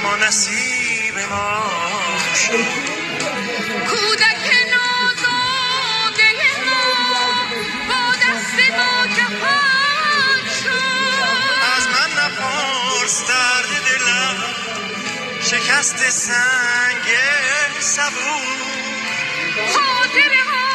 اما نصیب ما شد. کودک نازاده ما با دست ما جهان شد. از من نپرس درد دلم شکست سنگ سبو. خاطره ها